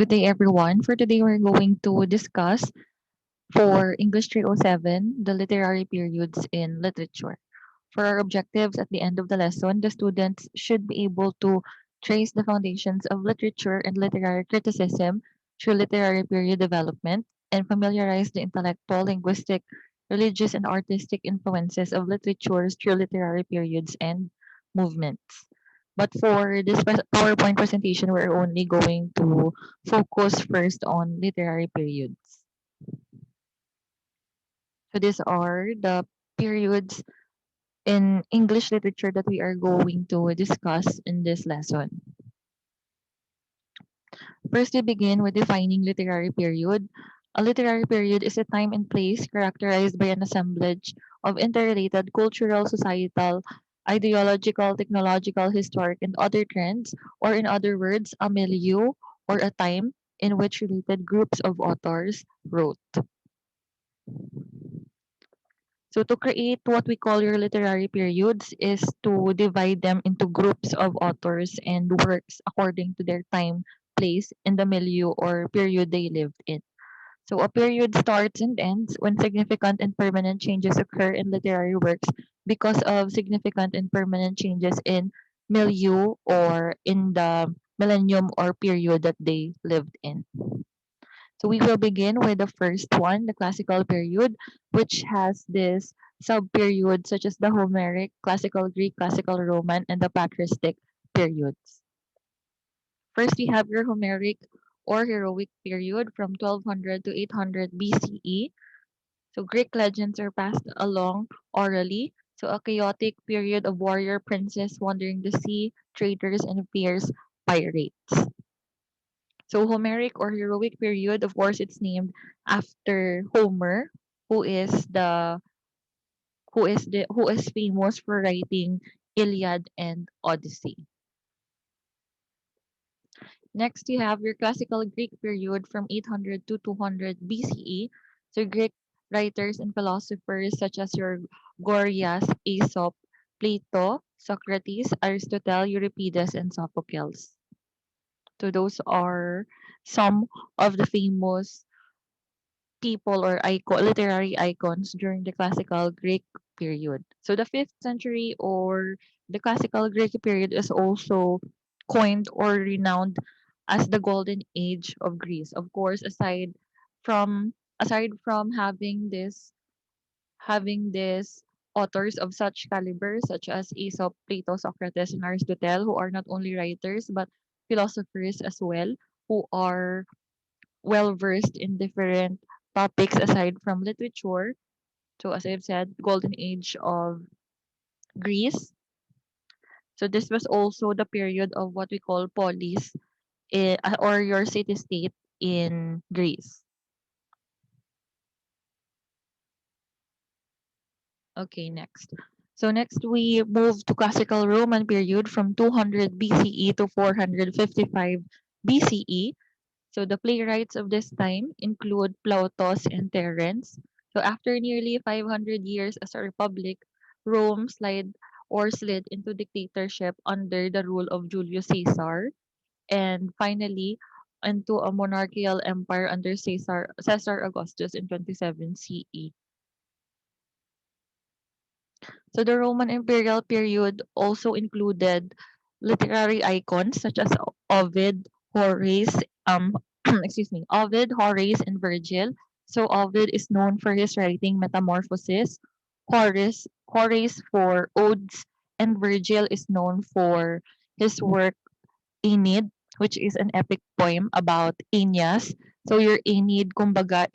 Good day, everyone. For today, we're going to discuss for English 307 the literary periods in literature. For our objectives at the end of the lesson, the students should be able to trace the foundations of literature and literary criticism through literary period development and familiarize the intellectual, linguistic, religious, and artistic influences of literatures through literary periods and movements. But for this PowerPoint presentation, we're only going to focus first on literary periods. So these are the periods in English literature that we are going to discuss in this lesson. First, we begin with defining literary period. A literary period is a time and place characterized by an assemblage of interrelated cultural, societal, ideological, technological, historic, and other trends, or in other words, a milieu or a time in which related groups of authors wrote. So to create what we call your literary periods is to divide them into groups of authors and works according to their time, place, and the milieu or period they lived in. So a period starts and ends when significant and permanent changes occur in literary works because of significant and permanent changes in milieu or in the millennium or period that they lived in. So we will begin with the first one, the classical period, which has this sub-period such as the Homeric, classical Greek, classical Roman, and the patristic periods. First, we have your Homeric or heroic period from 1200 to 800 BCE. So Greek legends are passed along orally. So a chaotic period of warrior princes wandering the sea, traders, and fierce pirates. So Homeric or heroic period, of course, it's named after Homer, who is the who is famous for writing Iliad and Odyssey. Next, you have your classical Greek period from 800 to 200 BCE. So Greek writers and philosophers such as your Gorgias, Aesop, Plato, Socrates, Aristotle, Euripides, and Sophocles. So those are some of the famous people or literary icons during the classical Greek period. So the 5th century or the classical Greek period is also coined or renowned as the golden age of Greece. Of course, from aside from having this authors of such caliber such as Aesop, Plato, Socrates, and Aristotle, who are not only writers but philosophers as well, who are well versed in different topics aside from literature. So as I've said, golden age of Greece. So this was also the period of what we call polis or your city state in Greece. Okay, next. So next we move to classical Roman period from 200 BCE to 455 BCE. So the playwrights of this time include Plautus and Terence. So after nearly 500 years as a republic, Rome slid into dictatorship under the rule of Julius Caesar, and finally into a monarchical empire under Caesar Augustus in 27 CE. So the Roman imperial period also included literary icons such as Ovid, Horace, Horace, and Virgil. So Ovid is known for his writing Metamorphoses, Horace for Odes, and Virgil is known for his work Aeneid, which is an epic poem about Aeneas. So your Aeneid, kumbaga,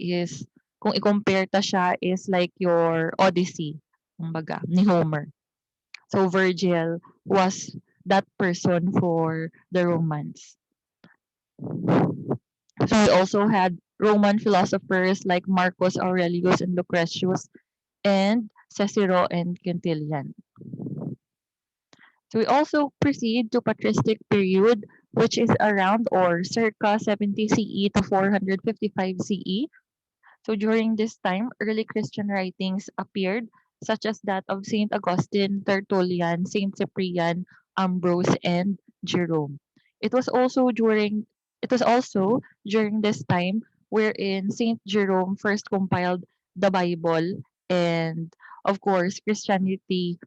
kung i-compare ta siya, is like your Odyssey, kumbaga, ni Homer. So Virgil was that person for the Romans. So we also had Roman philosophers like Marcus Aurelius and Lucretius and Cicero and Quintilian. So we also proceed to patristic period, which is around or circa 70 CE to 455 CE. So during this time, early Christian writings appeared, such as that of Saint Augustine, Tertullian, Saint Cyprian, Ambrose, and Jerome. It was also during It was also during this time wherein Saint Jerome first compiled the Bible, and of course Christianity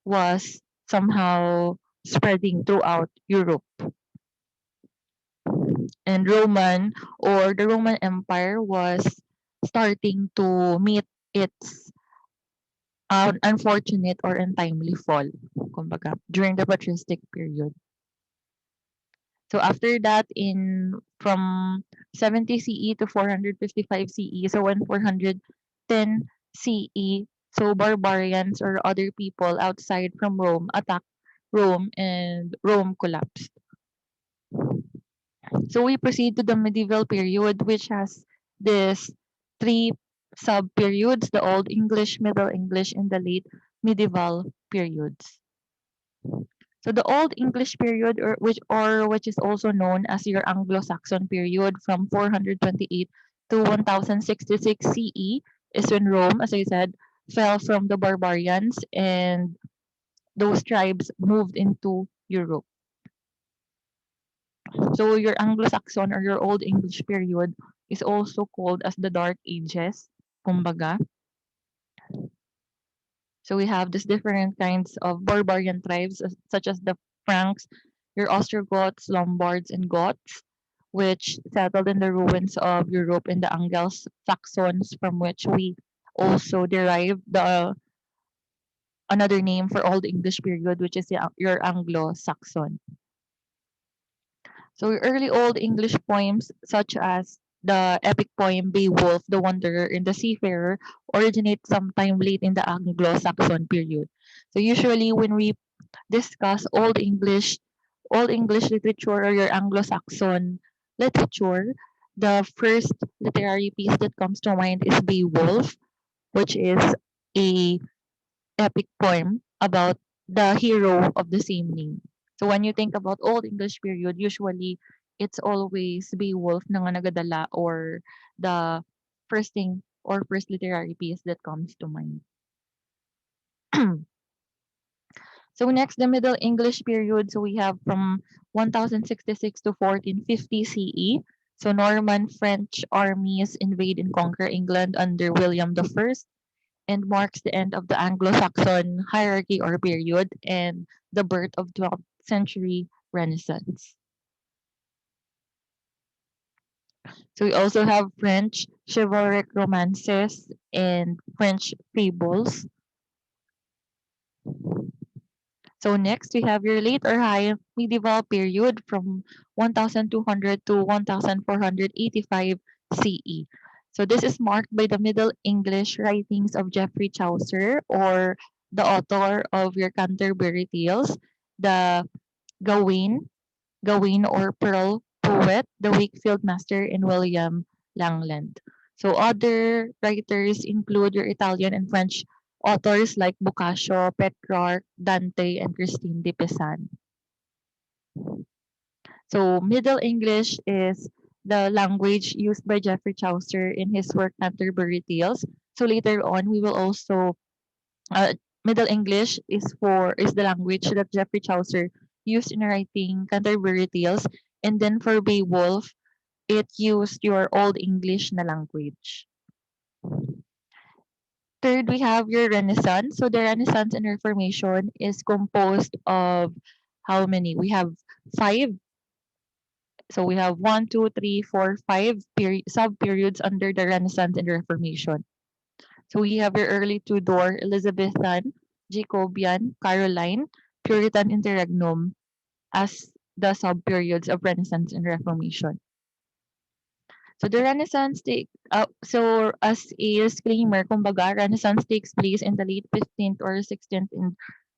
was somehow spreading throughout Europe. And the Roman Empire was starting to meet its unfortunate or untimely fall, kumbaga, during the patristic period. So after that, in from 70 CE to 455 CE, so when 410 CE, so barbarians or other people outside from Rome attacked Rome and Rome collapsed. So we proceed to the medieval period, which has this three sub-periods: the Old English, Middle English, and the late medieval periods. So the Old English period, or which is also known as your Anglo-Saxon period, from 428 to 1066 CE, is when Rome, as I said, fell from the barbarians, and those tribes moved into Europe. So your Anglo-Saxon or your Old English period is also called as the Dark Ages, kumbaga. So we have these different kinds of barbarian tribes, such as the Franks, your Ostrogoths, Lombards, and Goths, which settled in the ruins of Europe, and the Anglo-Saxons, from which we also derive the another name for Old English period, which is your Anglo-Saxon. So early Old English poems, such as the epic poem Beowulf, the Wanderer, and the Seafarer, originate sometime late in the Anglo-Saxon period. So usually when we discuss Old English literature or your Anglo-Saxon literature, the first literary piece that comes to mind is Beowulf, which is a epic poem about the hero of the same name. So when you think about Old English period, usually it's always Beowulf na nga nagadala, or the first thing or first literary piece that comes to mind. So next, the Middle English period. So we have from 1066 to 1450 CE. So Norman French armies invade and conquer England under William the First, and marks the end of the Anglo-Saxon hierarchy or period and the birth of 12th century Renaissance. So we also have French chivalric romances and French fables. So next we have your late or high medieval period from 1200 to 1485 CE. So this is marked by the Middle English writings of Geoffrey Chaucer, or the author of your Canterbury Tales, the Gawain, Gawain or Pearl poet, the Wakefield Master, and William Langland. So other writers include your Italian and French authors like Boccaccio, Petrarch, Dante, and Christine de Pizan. So Middle English is the language used by Geoffrey Chaucer in his work Canterbury Tales. So later on, we will also uh, Middle English is the language that Geoffrey Chaucer used in writing Canterbury Tales, and then for Beowulf, it used your Old English na language. Third, we have your Renaissance. So the Renaissance and Reformation is composed of how many? We have five. So we have one, two, three, four, five sub periods under the Renaissance and Reformation. So we have your early Tudor, Elizabethan, Jacobean, Caroline, Puritan interregnum as the sub-periods of Renaissance and Reformation. So the Renaissance so as a disclaimer, kumbaga, Renaissance takes place in the late 15th or 16th and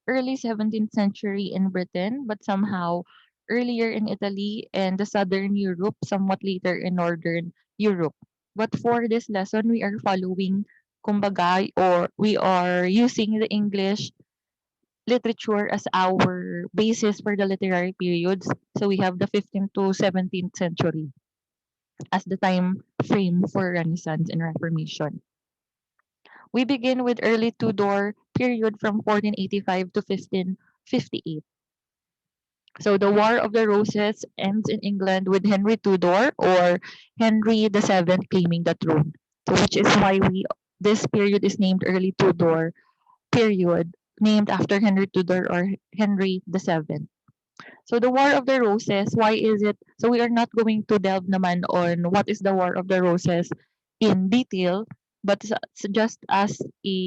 early 17th century in Britain, but somehow earlier in Italy and the southern Europe, somewhat later in northern Europe. But for this lesson, we are following, kumbaga, or we are using the English literature as our basis for the literary periods. So we have the 15th to 17th century as the time frame for Renaissance and Reformation. We begin with early Tudor period from 1485 to 1558. So the War of the Roses ends in England with Henry Tudor or Henry VII claiming the throne. So which is why we this period is named early Tudor period, named after Henry Tudor or Henry VII. So the War of the Roses, why is it? So we are not going to delve naman on what is the War of the Roses in detail, but just as a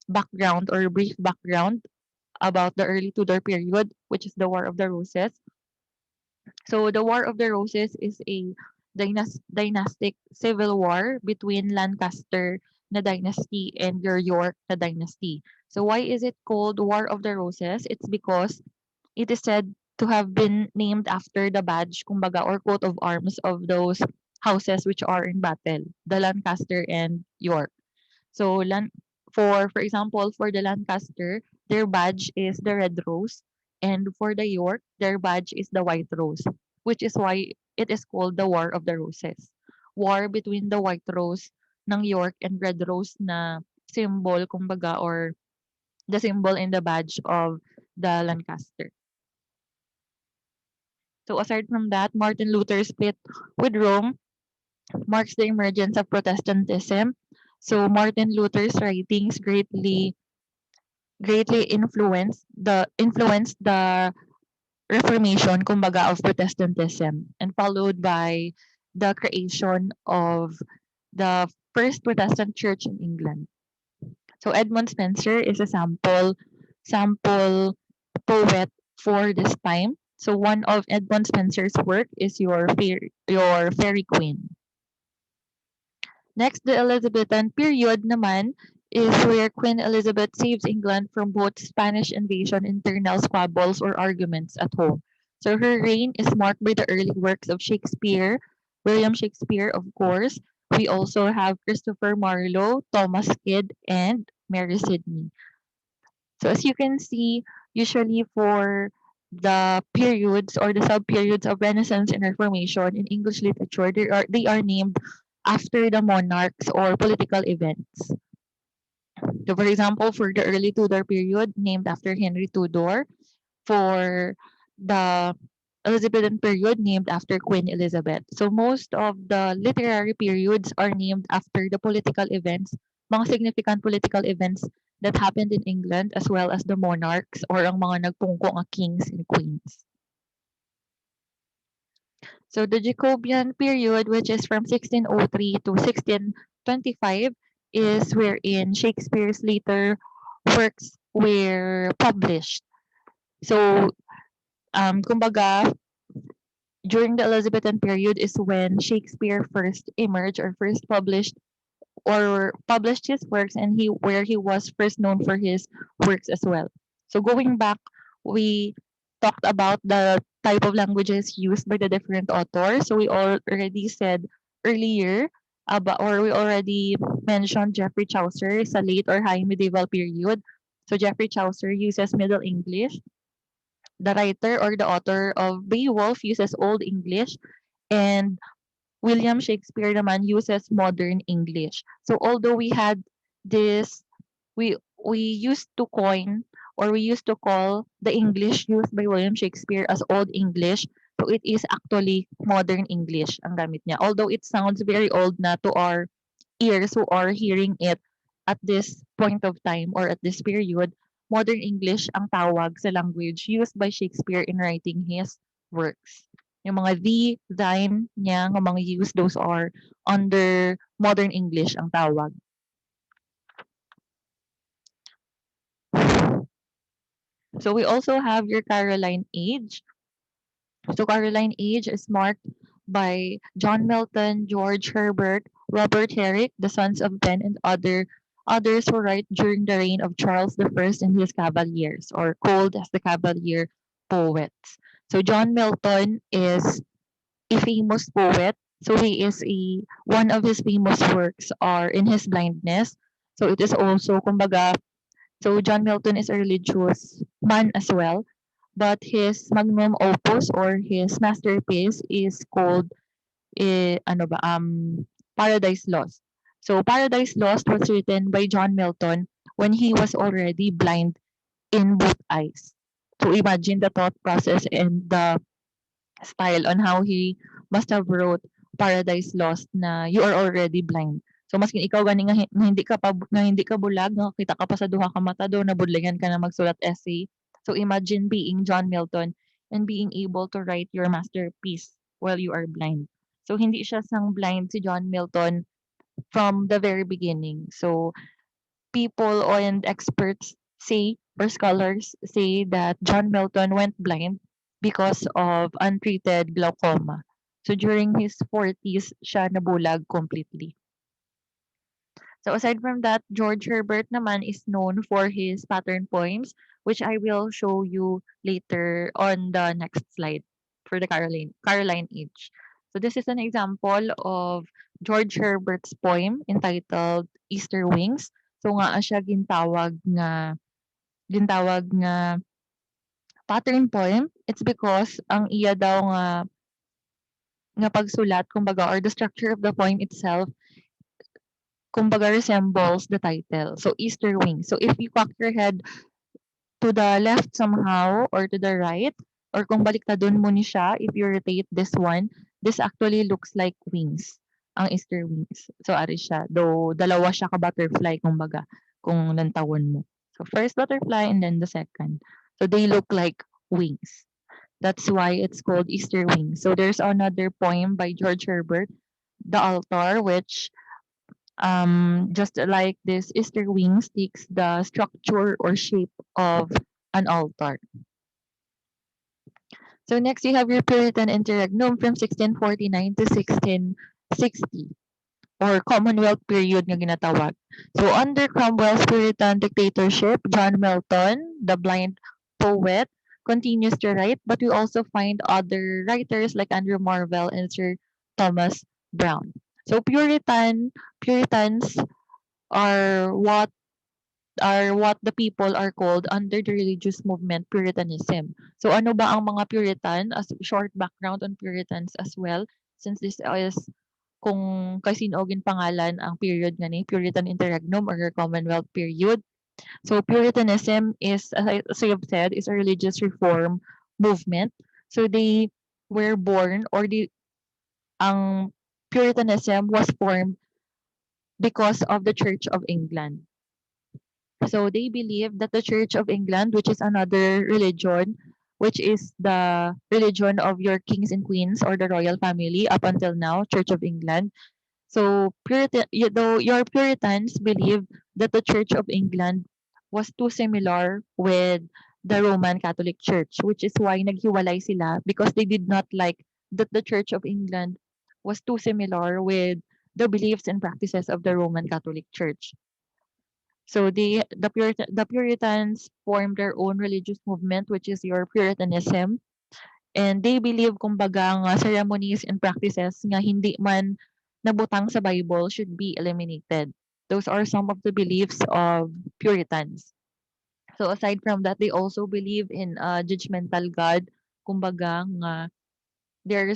background or brief background about the early Tudor period, which is the War of the Roses. So the War of the Roses is a dynastic civil war between Lancaster na dynasty and your York na dynasty. So why is it called War of the Roses? It's because it is said to have been named after the badge, kumbaga, or coat of arms of those houses which are in battle, the Lancaster and York. So for example, for the Lancaster, their badge is the red rose, and for the York, their badge is the white rose, which is why it is called the War of the Roses. War between the white rose ng York and red rose na symbol, kumbaga, or the symbol in the badge of the Lancaster. So aside from that, Martin Luther's split with Rome marks the emergence of Protestantism. So Martin Luther's writings greatly influenced the Reformation, kumbaga, of Protestantism, and followed by the creation of the first Protestant church in England. So Edmund Spenser is a sample poet for this time. So one of Edmund Spenser's work is your Fairy Queen. Next, the Elizabethan period naman is where Queen Elizabeth saves England from both Spanish invasion, internal squabbles, or arguments at home. So her reign is marked by the early works of Shakespeare, William Shakespeare, of course. We also have Christopher Marlowe, Thomas Kidd, and Mary Sidney. So as you can see, usually for the periods or the sub-periods of Renaissance and Reformation in English literature, they are named after the monarchs or political events. So for example, for the early Tudor period, named after Henry Tudor. For the Elizabethan period, named after Queen Elizabeth. So most of the literary periods are named after the political events, mga significant political events that happened in England, as well as the monarchs or ang mga nagpungko nga kings and queens. So the Jacobean period, which is from 1603 to 1625, is wherein Shakespeare's later works were published. So, kumbaga, during the Elizabethan period is when Shakespeare first emerged or first published his works, and he was first known for his works as well. So going back, we talked about the type of languages used by the different authors. So we already said earlier about, or we already mentioned Geoffrey Chaucer is a late or high medieval period. So Geoffrey Chaucer uses Middle English. The writer or the author of Beowulf uses Old English, and William Shakespeare naman uses modern English. So although we had this, we used to coin or we used to call the English used by William Shakespeare as Old English, so it is actually modern English ang gamit niya. Although it sounds very old na to our ears who are hearing it at this point of time or at this period, modern English ang tawag sa language used by Shakespeare in writing his works. Yung mga the, thine niya, ng mga use, those are under modern English ang tawag. So we also have your Caroline Age. So Caroline Age is marked by John Milton, George Herbert, Robert Herrick, the sons of Ben, and others who write during the reign of Charles the First and his Cavaliers, or called as the Cavalier poets. So John Milton is a famous poet. So he is one of his famous works are In His Blindness. So it is also, kumbaga, so John Milton is a religious man as well, but his magnum opus or his masterpiece is called Paradise Lost. So Paradise Lost was written by John Milton when he was already blind in both eyes. So imagine the thought process and the style on how he must have wrote Paradise Lost na you are already blind. So maskin ikaw gani nga hindi ka bulag nga kita ka pa sa duha ka mata do nabudlayan ka na magsulat essay. So imagine being John Milton and being able to write your masterpiece while you are blind. So hindi siya sang blind si John Milton from the very beginning. So people and experts say or scholars say that John Milton went blind because of untreated glaucoma. So during his 40s, siya nabulag completely. So aside from that, George Herbert naman is known for his pattern poems, which I will show you later on the next slide for the Caroline Age. So this is an example of George Herbert's poem entitled Easter Wings. So nga siya gintawag nga pattern poem. It's because ang iya daw nga pagsulat kumbaga or the structure of the poem itself kumbaga resembles the title. So Easter wings. So if you cock your head to the left somehow or to the right or kung baliktadon mo ni siya, if you rotate this one, this actually looks like wings. Ang Easter wings. So ari siya. Though dalawa siya ka butterfly kumbaga kung nantawon mo. So first butterfly and then the second. So they look like wings. That's why it's called Easter wings. So there's another poem by George Herbert, The Altar, which just like this Easter wings takes the structure or shape of an altar. So next you have your Puritan interregnum from 1649 to 1660 or Commonwealth period nga ginatawag. So under Cromwell's Puritan dictatorship, John Milton, the blind poet, continues to write, but we also find other writers like Andrew Marvell and Sir Thomas Browne. So Puritans are what the people are called under the religious movement Puritanism. So ano ba ang mga Puritan? As short background on Puritans as well, since this is kung kasinog pangalan ang period nga ni Puritan Interregnum or Commonwealth period. So Puritanism is, as I have said, is a religious reform movement. So they were born or ang Puritanism was formed because of the Church of England. So they believe that the Church of England, which is another religion, which is the religion of your kings and queens or the royal family up until now, Church of England. So though your Puritans believe that the Church of England was too similar with the Roman Catholic Church, which is why naghiwalay sila because they did not like that the Church of England was too similar with the beliefs and practices of the Roman Catholic Church. So the Puritans formed their own religious movement, which is your Puritanism. And they believe kumbaga nga ceremonies and practices nga hindi man nabutang sa Bible should be eliminated. Those are some of the beliefs of Puritans. So aside from that, they also believe in a judgmental God. Kumbaga nga there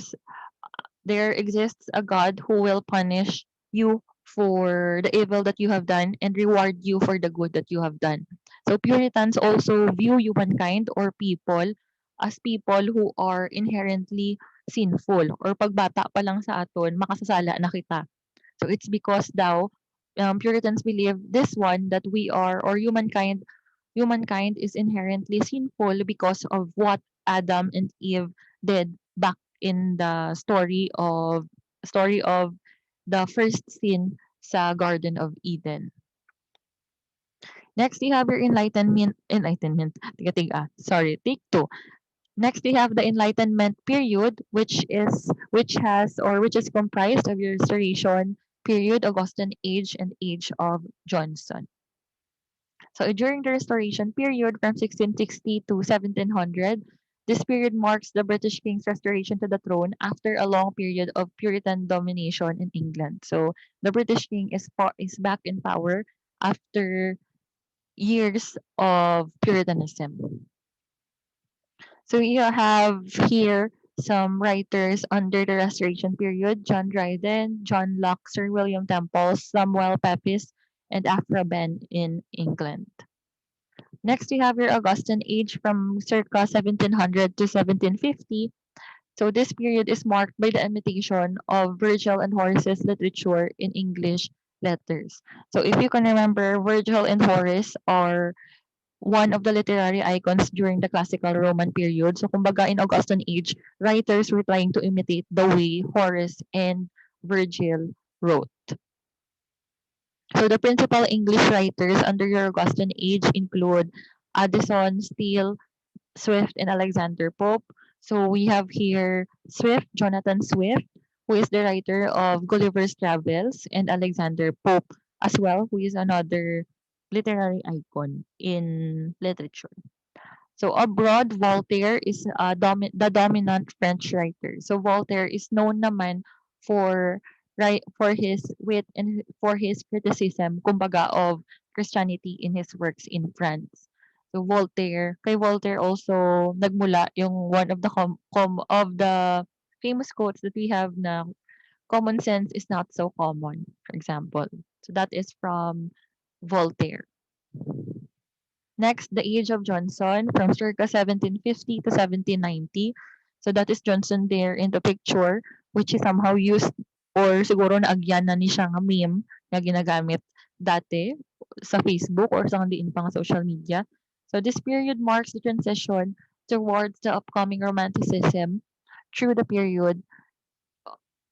exists a God who will punish you for the evil that you have done and reward you for the good that you have done. So Puritans also view humankind or people as people who are inherently sinful or pagbata pa lang sa aton makasasala na kita. So it's because daw Puritans believe this one that we are or humankind is inherently sinful because of what Adam and Eve did back in the story of the first sin sa Garden of Eden. Next, you have your enlightenment. Tiga-tiga. Sorry, take two. Next, we have the Enlightenment period, which is comprised of your Restoration period, Augustan age, and age of Johnson. So during the Restoration period from 1660 to 1700, this period marks the British king's restoration to the throne after a long period of Puritan domination in England. So the British king is back in power after years of Puritanism. So you have here some writers under the Restoration period: John Dryden, John Locke, Sir William Temple, Samuel Pepys, and Aphra Behn in England. Next, we have your Augustan age from circa 1700 to 1750. So this period is marked by the imitation of Virgil and Horace's literature in English letters. So if you can remember, Virgil and Horace are one of the literary icons during the classical Roman period. So kumbaga in Augustan age, writers were trying to imitate the way Horace and Virgil wrote. So the principal English writers under your Augustan age include Addison, Steele, Swift, and Alexander Pope. So we have here Swift, Jonathan Swift, who is the writer of Gulliver's Travels, and Alexander Pope as well, who is another literary icon in literature. So abroad, Voltaire is the dominant French writer. So Voltaire is known naman for for his wit and for his criticism, kumbaga, of Christianity in his works in France. So kay Voltaire also nagmula yung one of the of the famous quotes that we have na common sense is not so common, for example. So that is from Voltaire. Next, the age of Johnson from circa 1750 to 1790. So that is Johnson there in the picture, which is somehow used or siguro naagyan na ni siya nga meme na ginagamit dati sa Facebook or sa kandiin pang social media. So this period marks the transition towards the upcoming romanticism through the period,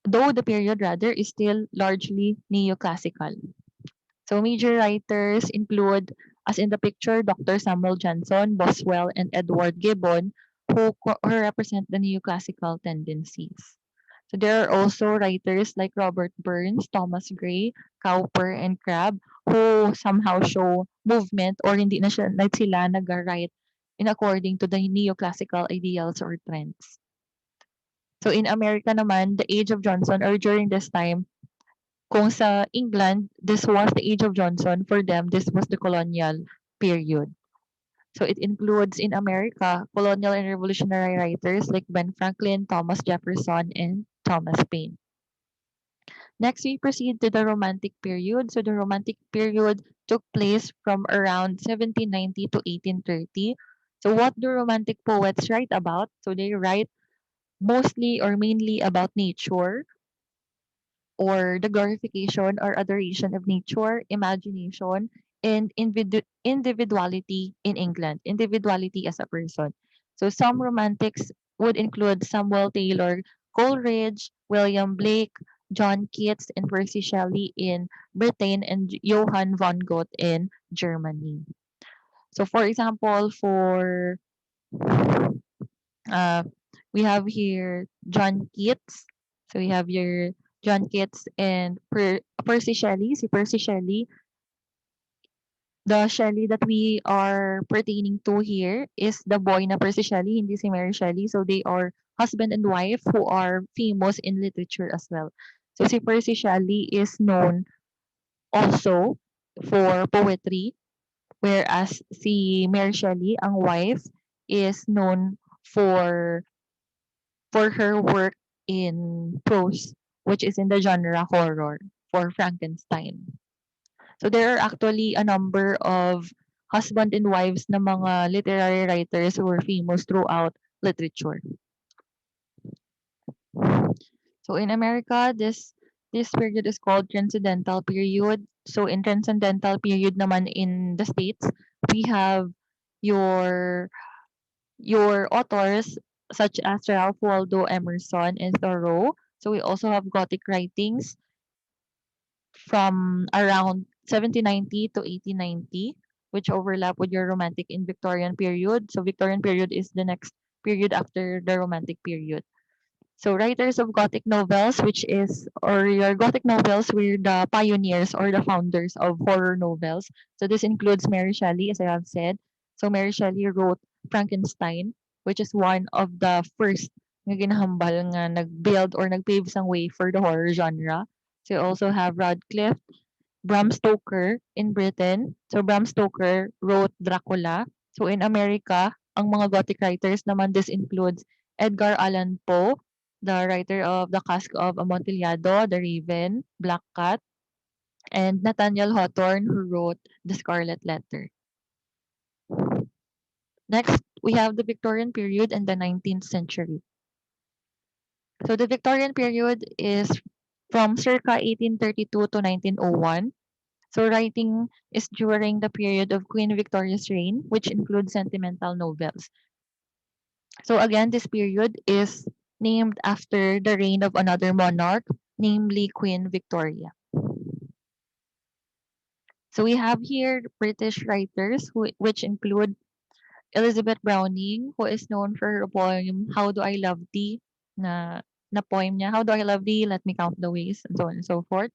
though the period rather is still largely neoclassical. So major writers include, as in the picture, Dr. Samuel Johnson, Boswell, and Edward Gibbon, who represent the neoclassical tendencies. So there are also writers like Robert Burns, Thomas Gray, Cowper, and Crabbe who somehow show movement or hindi na sila nag-write in according to the neoclassical ideals or trends. So in America naman, the age of Johnson or during this time, kung sa England, this was the age of Johnson. For them, this was the colonial period. So it includes in America colonial and revolutionary writers like Ben Franklin, Thomas Jefferson, and Thomas Paine. Next, we proceed to the Romantic period. So the Romantic period took place from around 1790 to 1830. So what do Romantic poets write about? So they write mostly or mainly about nature, or the glorification or adoration of nature, imagination, and individuality in England, individuality as a person. So some romantics would include Samuel Taylor Coleridge, William Blake, John Keats, and Percy Shelley in Britain, and Johann von Goethe in Germany. So for example, for uh, we have here John Keats. So we have your John Keats and Percy Shelley. Si Percy Shelley, the Shelley that we are pertaining to here is the boy na Percy Shelley, hindi si Mary Shelley. So they are husband and wife who are famous in literature as well. So si Percy Shelley is known also for poetry, whereas si Mary Shelley, ang wife, is known for her work in prose, which is in the genre horror for Frankenstein. So there are actually a number of husband and wives na mga literary writers who were famous throughout literature. So in America, this period is called Transcendental period. So in Transcendental period naman in the States, we have your authors such as Ralph Waldo Emerson and Thoreau. So we also have Gothic writings from around 1790 to 1890, which overlap with your Romantic and Victorian period. So Victorian period is the next period after the Romantic period. So writers of Gothic novels, which is, or your Gothic novels were the pioneers or the founders of horror novels. So this includes Mary Shelley, as I have said. So Mary Shelley wrote Frankenstein, which is one of the first nga ginahambal nga nag-build or nag-pave sang way for the horror genre. So you also have Radcliffe, Bram Stoker in Britain. So Bram Stoker wrote Dracula. So in America, ang mga Gothic writers naman, this includes Edgar Allan Poe, the writer of The Cask of Amontillado, The Raven, Black Cat, and Nathaniel Hawthorne, who wrote The Scarlet Letter. Next, we have the Victorian period and the 19th century. So the Victorian period is from circa 1832 to 1901. So writing is during the period of Queen Victoria's reign, which includes sentimental novels. So again, this period is named after the reign of another monarch, namely Queen Victoria. So we have here British writers which include Elizabeth Browning, who is known for her poem How Do I Love Thee, na poem niya, How Do I Love Thee, Let Me Count the Ways, and so on and so forth.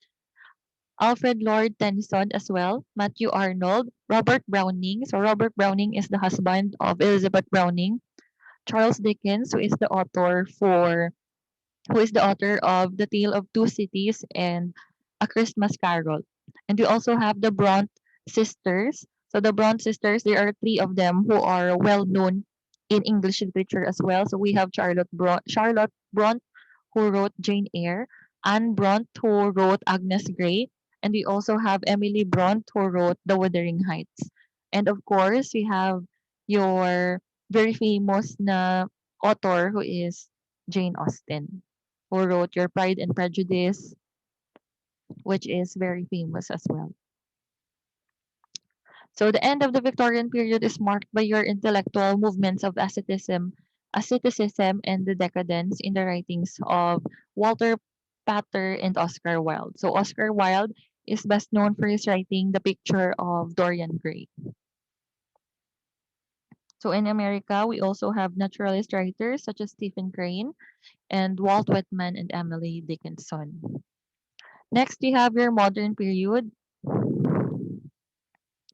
Alfred Lord Tennyson as well, Matthew Arnold, Robert Browning. So Robert Browning is the husband of Elizabeth Browning. Charles Dickens, who is the author of The Tale of Two Cities and A Christmas Carol. And we also have the Bronte sisters. So the Bronte sisters, there are three of them who are well known in English literature as well. So we have Charlotte Bronte, who wrote Jane Eyre, Anne Bronte, who wrote Agnes Grey, and we also have Emily Bronte, who wrote The Wuthering Heights. And of course, we have your very famous na author who is Jane Austen, who wrote Your Pride and Prejudice, which is very famous as well. So the end of the Victorian period is marked by your intellectual movements of asceticism and the decadence in the writings of Walter Pater and Oscar Wilde. So Oscar Wilde is best known for his writing The Picture of Dorian Gray. So in America, we also have naturalist writers such as Stephen Crane and Walt Whitman and Emily Dickinson. Next, we have your modern period.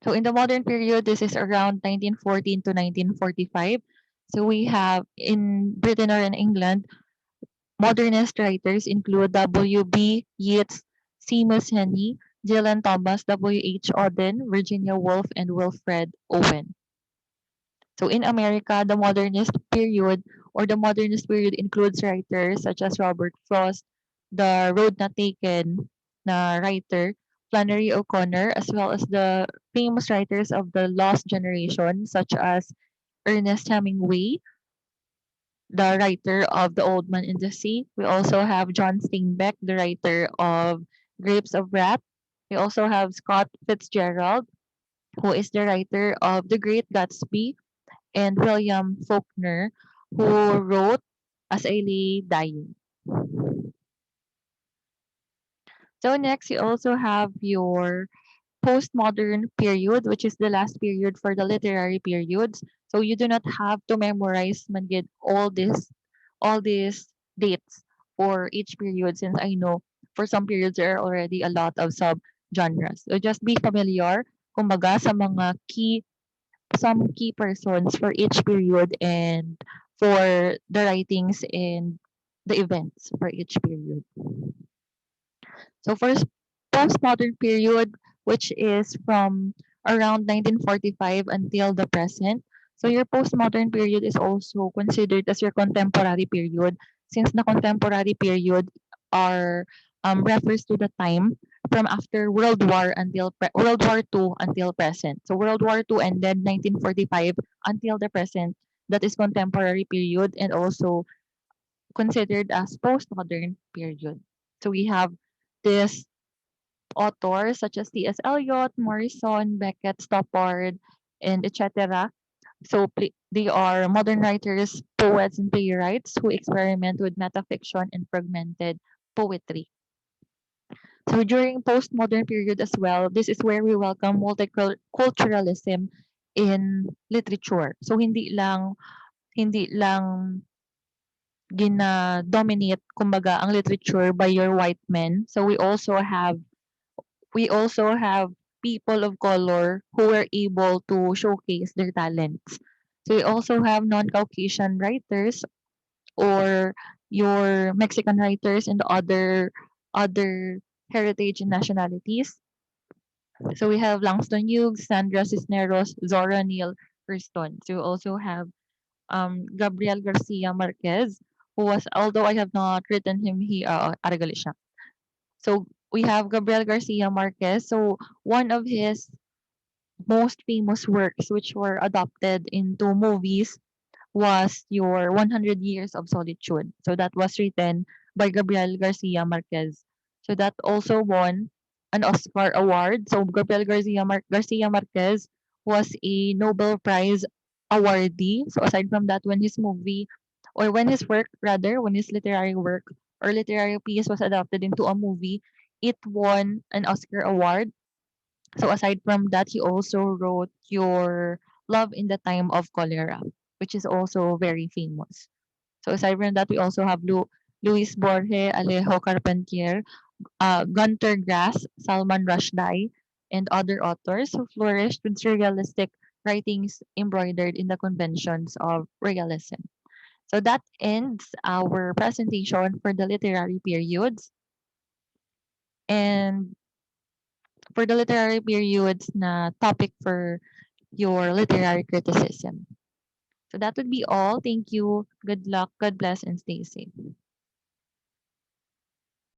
So in the modern period, this is around 1914 to 1945. So we have in Britain or in England, modernist writers include W.B. Yeats, Seamus Heaney, Dylan Thomas, W.H. Auden, Virginia Woolf, and Wilfred Owen. So in America, the modernist period includes writers such as Robert Frost, the Road Not Taken na writer, Flannery O'Connor, as well as the famous writers of the Lost Generation such as Ernest Hemingway, the writer of The Old Man in the Sea. We also have John Steinbeck, the writer of Grapes of Wrath. We also have Scott Fitzgerald, who is the writer of The Great Gatsby, and William Faulkner, who wrote As I Lay Dying. So next, you also have your postmodern period, which is the last period for the literary periods. So you do not have to memorize manggid all these dates for each period, since I know for some periods there are already a lot of sub genres. So just be familiar kumbaga sa mga some key persons for each period and for the writings and the events for each period. So for postmodern period, which is from around 1945 until the present, so your postmodern period is also considered as your contemporary period, since the contemporary period are refers to the time from after World War II until present. So World War II ended 1945 until the present. That is contemporary period and also considered as postmodern period. So we have this authors such as T.S. Eliot, Morrison, Beckett, Stoppard, and etc. So they are modern writers, poets, and playwrights who experiment with metafiction and fragmented poetry. So during postmodern period as well, this is where we welcome multiculturalism in literature. So hindi lang gina-dominate kumbaga ang literature by your white men. So we also have people of color who were able to showcase their talents. So we also have non-Caucasian writers or your Mexican writers and other heritage and nationalities. So we have Langston Hughes, Sandra Cisneros, Zora Neale Hurston. So we also have Gabriel Garcia Marquez, who was, although I have not written him, he aragali siya. So we have Gabriel Garcia Marquez. So one of his most famous works which were adopted into movies was your 100 Years of Solitude. So that was written by Gabriel Garcia Marquez. So that also won an Oscar award. So Gabriel Garcia Marquez was a Nobel Prize awardee. So aside from that, when his movie or when his work rather, when his literary work or literary piece was adapted into a movie, it won an Oscar award. So aside from that, he also wrote your Love in the Time of Cholera, which is also very famous. So aside from that, we also have Luis Borge, Alejo Carpentier, Gunter Grass, Salman Rushdie, and other authors who flourished with surrealistic writings embroidered in the conventions of realism. So that ends our presentation for the literary periods. And for the literary periods na topic for your literary criticism. So that would be all. Thank you. Good luck. God bless and stay safe.